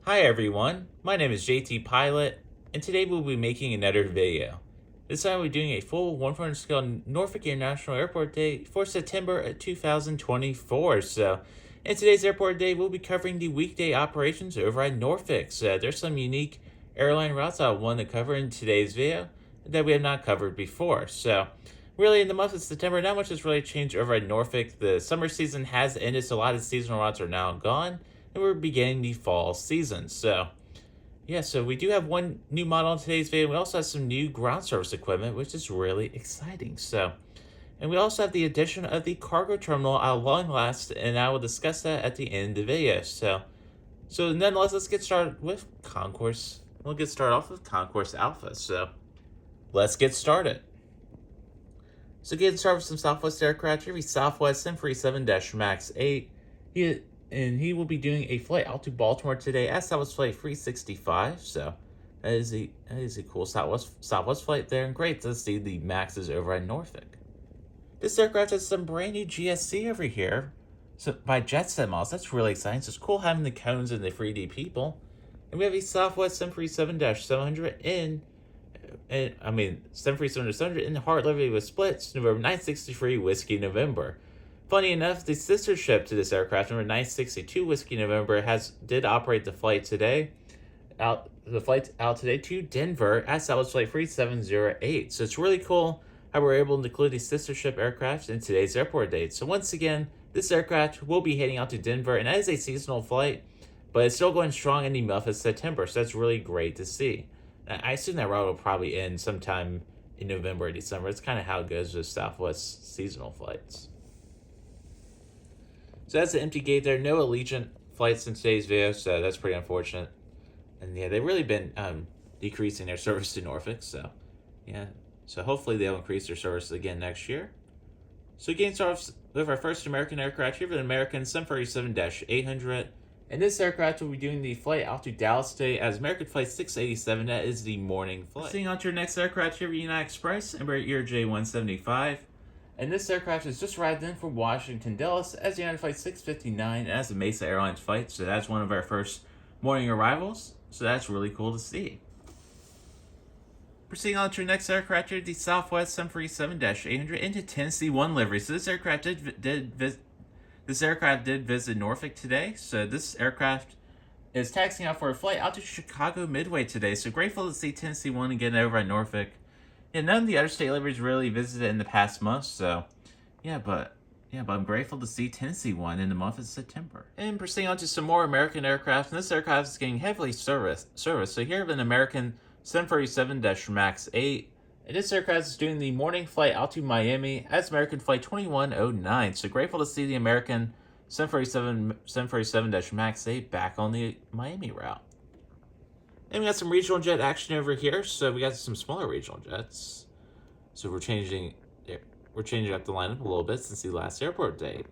Hi everyone, my name is JT Pilot, and today we'll be making another video. This time we're doing a full 1/4 scale Norfolk International Airport Day for September of 2024. So, in today's airport day, we'll be covering the weekday operations over at Norfolk. So, there's some unique airline routes I want to cover in today's video that we have not covered before. So, really, in the month of September, not much has really changed over at Norfolk. The summer season has ended, so a lot of seasonal routes are now gone, and we're beginning the fall season. So, yeah, so we do have one new model in today's video. We also have some new ground service equipment, which is really exciting. So, and we also have the addition of the cargo terminal at long last, and I will discuss that at the end of the video. So nonetheless, let's get started with Concourse. We'll get started off with Concourse Alpha. So, let's get started. So, getting started with some Southwest aircraft. Here we Southwest 737-MAX 8. He will be doing a flight out to Baltimore today as Southwest Flight 365. So that is a cool Southwest flight there, and great to see the Maxes over at Norfolk. This aircraft has some brand new GSC over here, so by Jetset models. That's really exciting. So it's cool having the cones and the 3D people. And we have a Southwest 737-700 in 737-700 in hard livery with splits, November 963 Whiskey November. Funny enough, the sister ship to this aircraft, number 962 Whiskey November, did operate the flight out today to Denver at Southwest Flight 3708. So it's really cool how we're able to include the sister ship aircraft in today's airport date. So once again, this aircraft will be heading out to Denver, and that is a seasonal flight, but it's still going strong in the month of September, so that's really great to see. I assume that route will probably end sometime in November or December. It's kind of how it goes with Southwest seasonal flights. So that's an empty gate there. No Allegiant flights in today's video, so that's pretty unfortunate. And yeah, they've really been decreasing their service to Norfolk, so yeah. So hopefully they'll increase their service again next year. So getting started with our first American aircraft here, with an American 737-800. And this aircraft will be doing the flight out to Dallas today as American Flight 687. That is the morning flight. Proceeding on to your next aircraft here, United Express, Embraer ERJ-175. And this aircraft has just arrived in from Washington Dulles as United Flight 659 and as a Mesa Airlines flight. So that's one of our first morning arrivals. So that's really cool to see. Proceeding on to your next aircraft here, the Southwest 737-800 into Tennessee 1 livery. So this aircraft did visit Norfolk today. So this aircraft is taxiing out for a flight out to Chicago Midway today. So grateful to see Tennessee 1 again over at Norfolk. Yeah, none of the other state liveries really visited in the past month, so but I'm grateful to see Tennessee 1 in the month of September. And proceeding on to some more American aircraft, and this aircraft is getting heavily serviced. So here we have an American 737-MAX 8, and this aircraft is doing the morning flight out to Miami as American Flight 2109. So grateful to see the American 737-MAX 8 back on the Miami route. And we got some regional jet action over here. So we got some smaller regional jets. So we're changing up the lineup a little bit since the last airport date.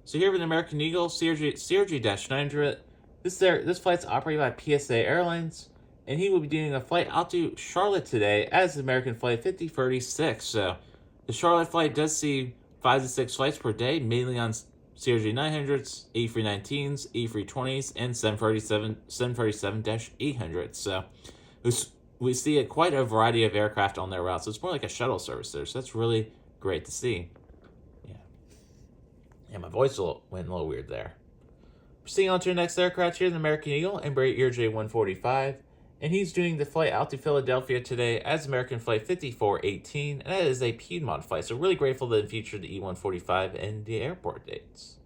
So here with an American Eagle CRJ-900. This flight's operated by PSA Airlines, and he will be doing a flight out to Charlotte today as American Flight 5036. So the Charlotte flight does see 5 to 6 flights per day, mainly on CRJ-900s, A319s, A320s, and 737-800s. So we see quite a variety of aircraft on their route. So it's more like a shuttle service there. So that's really great to see. Yeah, my voice went a little weird there. Proceeding on to the next aircraft here, the American Eagle, Embraer ERJ-145. And he's doing the flight out to Philadelphia today as American Flight 5418, and that is a Piedmont flight. So really grateful to feature the E-145 in the airport dates.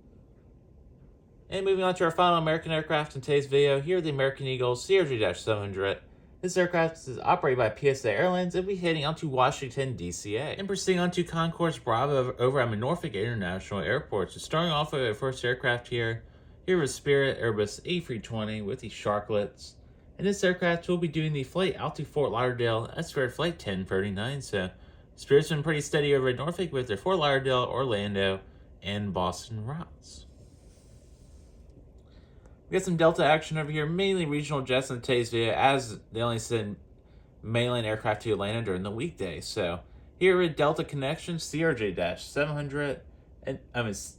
And moving on to our final American aircraft in today's video, here the American Eagle CRJ-700. This aircraft is operated by PSA Airlines and will be heading out to Washington, DCA. And proceeding on to Concourse Bravo over at Norfolk International Airport. So starting off with our first aircraft here is Spirit Airbus A320 with the Sharklets. And this aircraft will be doing the flight out to Fort Lauderdale as Spirit Flight 1039. So Spirit's been pretty steady over at Norfolk with their Fort Lauderdale, Orlando, and Boston routes. We got some Delta action over here, mainly regional jets in today's video, as they only send mainland aircraft to Atlanta during the weekday. So here at Delta Connection, CRJ-700, and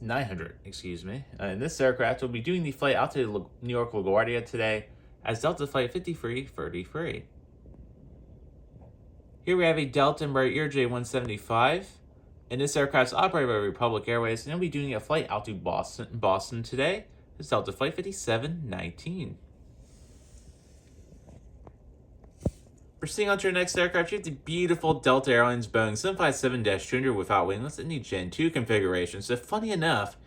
900, excuse me. And this aircraft will be doing the flight out to New York LaGuardia today as Delta Flight 5333. Here we have a Delta Embraer J175, and this aircraft is operated by Republic Airways, and they'll be doing a flight out to Boston today. It's Delta Flight 5719. Proceeding on to our next aircraft, you have the beautiful Delta Airlines Boeing 757-200 without winglets in the Gen 2 configuration. So funny enough,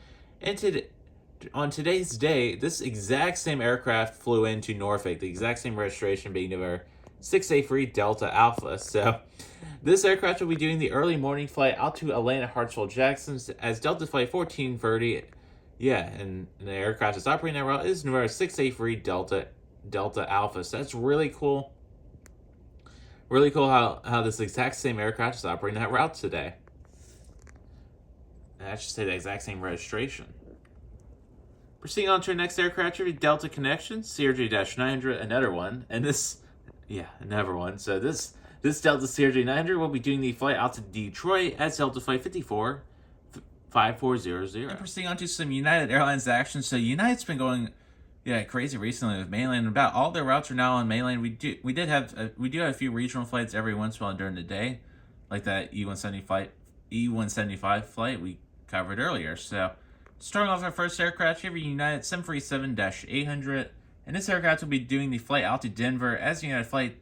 on today's day, this exact same aircraft flew into Norfolk, the exact same registration being number 683 Delta Alpha. So this aircraft will be doing the early morning flight out to Atlanta Hartsfield Jackson as Delta Flight 1430. Yeah, and the aircraft that's operating that route is number 683 Delta Alpha. So that's really cool. Really cool how this exact same aircraft is operating that route today. And I should say the exact same registration. Proceeding on to our next aircraft, we have Delta Connection, CRJ-900, another one. And this, yeah, another one. So this Delta CRJ-900 will be doing the flight out to Detroit as Delta Flight 5400. And proceeding on to some United Airlines action. So United's been going crazy recently with mainland. About all their routes are now on mainland. We do have a few regional flights every once in a while during the day, like that E175 flight we covered earlier. So starting off our first aircraft here, United 747-800, and this aircraft will be doing the flight out to Denver as United Flight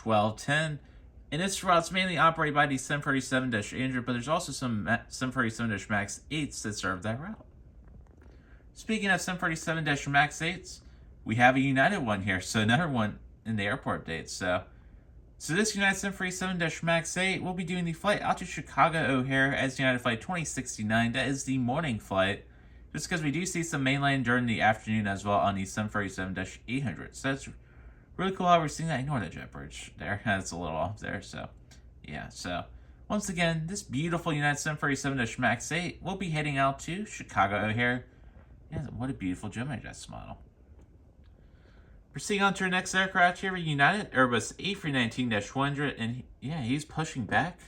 1210. And this route's mainly operated by the 747-800, but there's also some 747-MAX 8s that serve that route. Speaking of 747-MAX 8s, we have a United one here, so another one in the airport dates. So this United 747-MAX 8 will be doing the flight out to Chicago O'Hare as United Flight 2069. That is the morning flight, just because we do see some mainline during the afternoon as well on the 747-800. So that's really cool how we're seeing that. Ignore that jet bridge there. That's a little off there. So, yeah. So, once again, this beautiful United 747-MAX 8 will be heading out to Chicago O'Hare. Yeah, what a beautiful Gemini Jets model. Proceeding on to our next aircraft here, United Airbus A319-100, and yeah, he's pushing back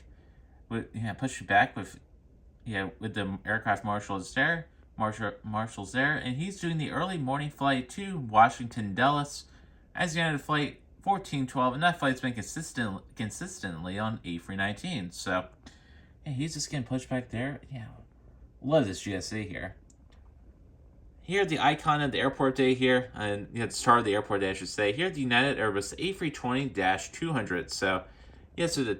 with the aircraft marshals there, and he's doing the early morning flight to Washington Dulles as United Flight 1412, and that flight's been consistently on A319. So yeah, he's just getting pushed back there. Yeah, love this GSA here. Here, the icon of the airport day here, and the star of the airport day, I should say. Here, the United Airbus A320-200. So, so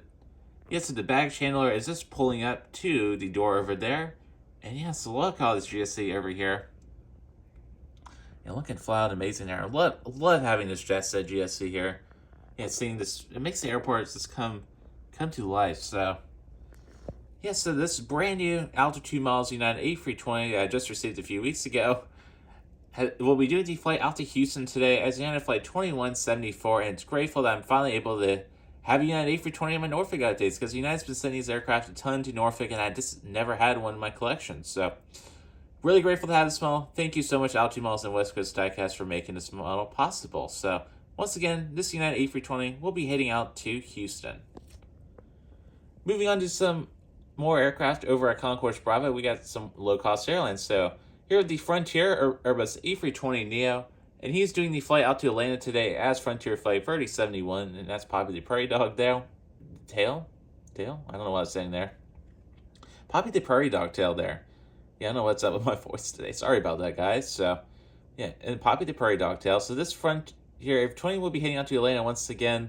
the baggage handler is just pulling up to the door over there. And yeah, so look how this GSC over here. Yeah, looking flat out amazing there. I love having this jet set GSC here. Yeah, seeing this, it makes the airports just come to life. So, yeah, so this brand new altitude miles United A320 that I just received a few weeks ago will be doing the flight out to Houston today as United Flight 2174, and it's grateful that I'm finally able to have United A320 in my Norfolk updates, because United's been sending these aircraft a ton to Norfolk, and I just never had one in my collection. So, really grateful to have this model. Thank you so much, Altitude Models and West Coast Diecast, for making this model possible. So, once again, this United A320 will be heading out to Houston. Moving on to some more aircraft over at Concourse Bravo, we got some low-cost airlines. So, here at the Frontier Airbus A320neo, and he's doing the flight out to Atlanta today as Frontier Flight 3071, and that's probably the Prairie Dog tail? I don't know what I was saying there. Probably the Prairie Dog tail there. Yeah, I don't know what's up with my voice today. Sorry about that, guys. So, yeah, and probably the Prairie Dog tail. So this Frontier A320 will be heading out to Atlanta once again,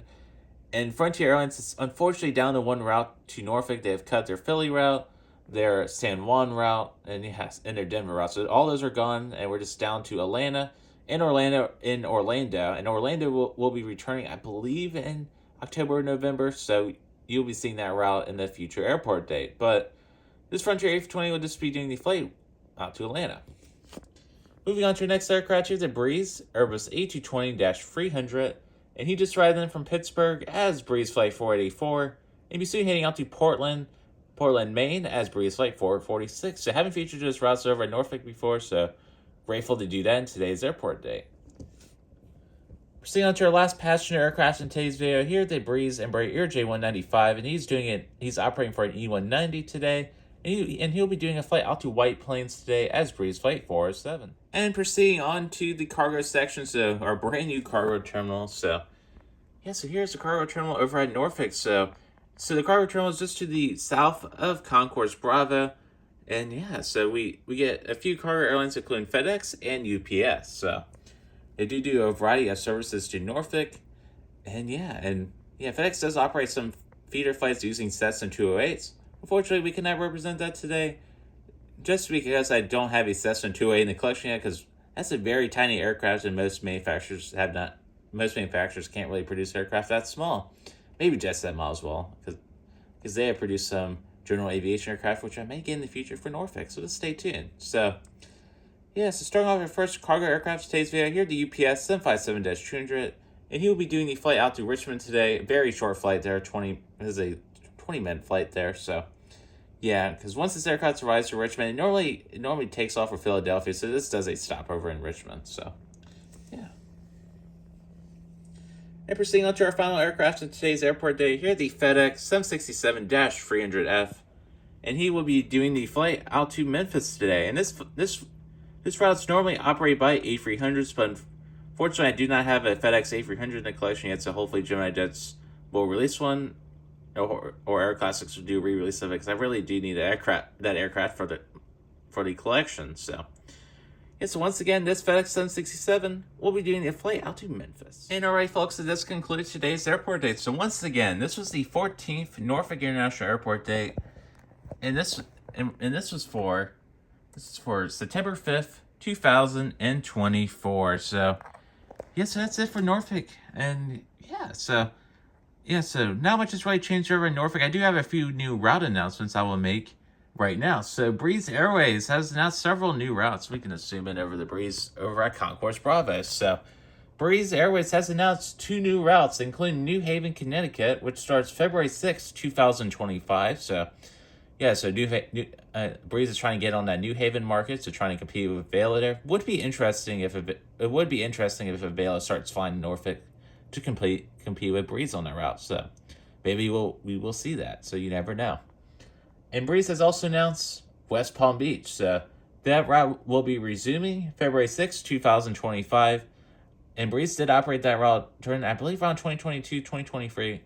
and Frontier Airlines is unfortunately down to one route to Norfolk. They have cut their Philly route, their San Juan route, and their Denver route. So all those are gone, and we're just down to Atlanta and Orlando. And Orlando will be returning, I believe, in October or November. So you'll be seeing that route in the future airport date. But this Frontier A320 will just be doing the flight out to Atlanta. Moving on to your next aircraft, here's a Breeze Airbus A220-300. And he just arrived in from Pittsburgh as Breeze Flight 484. And be soon heading out to Portland, Maine as Breeze Flight 446. So I haven't featured this route over at Norfolk before, so grateful to do that in today's airport day. Proceeding on to our last passenger aircraft in today's video, here at the Breeze Embraer J195, and he's operating for an E190 today and he'll be doing a flight out to White Plains today as Breeze Flight 407. And proceeding on to the cargo section, so our brand new cargo terminal. So here's the cargo terminal over at Norfolk. So the cargo terminal is just to the south of Concourse Bravo. And so we get a few cargo airlines including FedEx and UPS. So they do a variety of services to Norfolk. And FedEx does operate some feeder flights using Cessna 208s. Unfortunately, we cannot represent that today just because I don't have a Cessna 208 in the collection yet, because that's a very tiny aircraft and most manufacturers can't really produce aircraft that small. Maybe JetSet models will, because they have produced some general aviation aircraft, which I may get in the future for Norfolk, so just stay tuned. So starting off our first cargo aircraft today's video, here the UPS 757-200, and he will be doing the flight out to Richmond today. Very short flight there, this is a 20-minute flight there, so because once this aircraft arrives to Richmond, it normally takes off for Philadelphia, so this does a stopover in Richmond, so And proceeding on to our final aircraft in today's airport day, here the FedEx 767-300F, and he will be doing the flight out to Memphis today. And this route's normally operated by A300s, but unfortunately I do not have a FedEx A300 in the collection yet, so hopefully Gemini Jets will release one, or Air Classics will do a re-release of it, because I really do need that aircraft for the collection. So once again, this FedEx 767 will be doing a flight out to Memphis. And alright folks, so this concluded today's airport date. So once again, this was the 14th Norfolk International Airport date, and this is for September 5th, 2024. So that's it for Norfolk. And so not much has really changed over in Norfolk. I do have a few new route announcements I will make right now. So Breeze Airways has announced several new routes. We can assume it over the Breeze over at Concourse Bravo. So Breeze Airways has announced 2 new routes, including New Haven, Connecticut, which starts February 6th, 2025. So Breeze is trying to get on that New Haven market, so trying to compete with Vela there. Would be interesting if Vela starts flying Norfolk to compete with Breeze on that route. So maybe we will see that. So you never know. And Breeze has also announced West Palm Beach. So that route will be resuming February 6, 2025. And Breeze did operate that route during, I believe, around 2022, 2023.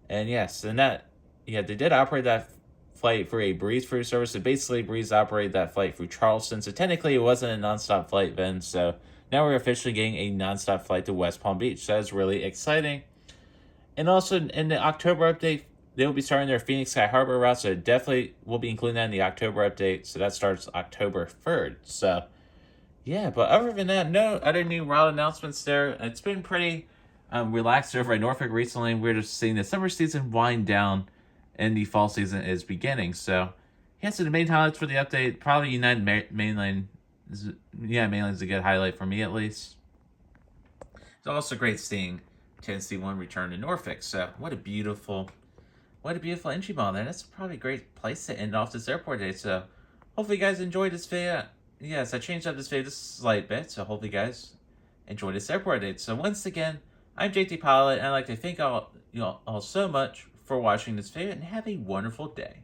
And they did operate that flight for a Breeze through service. So basically, Breeze operated that flight through Charleston. So technically, it wasn't a nonstop flight then. So now we're officially getting a nonstop flight to West Palm Beach. So that's really exciting. And also, in the October update, they will be starting their Phoenix Sky Harbor route, so definitely we'll be including that in the October update. So that starts October 3rd. So, but other than that, no other new route announcements there. It's been pretty relaxed over at Norfolk recently. We're just seeing the summer season wind down and the fall season is beginning. So, so the main highlights for the update, probably United Mainline. Mainline is a good highlight for me, at least. It's also great seeing Tennessee 1 return to Norfolk. So, what a beautiful entry ball there. That's probably a great place to end off this airport day. So hopefully you guys enjoyed this video. Yes, I changed up this video just a slight bit. So hopefully you guys enjoyed this airport day. So once again, I'm JT Pilot, and I'd like to thank all so much for watching this video, and have a wonderful day.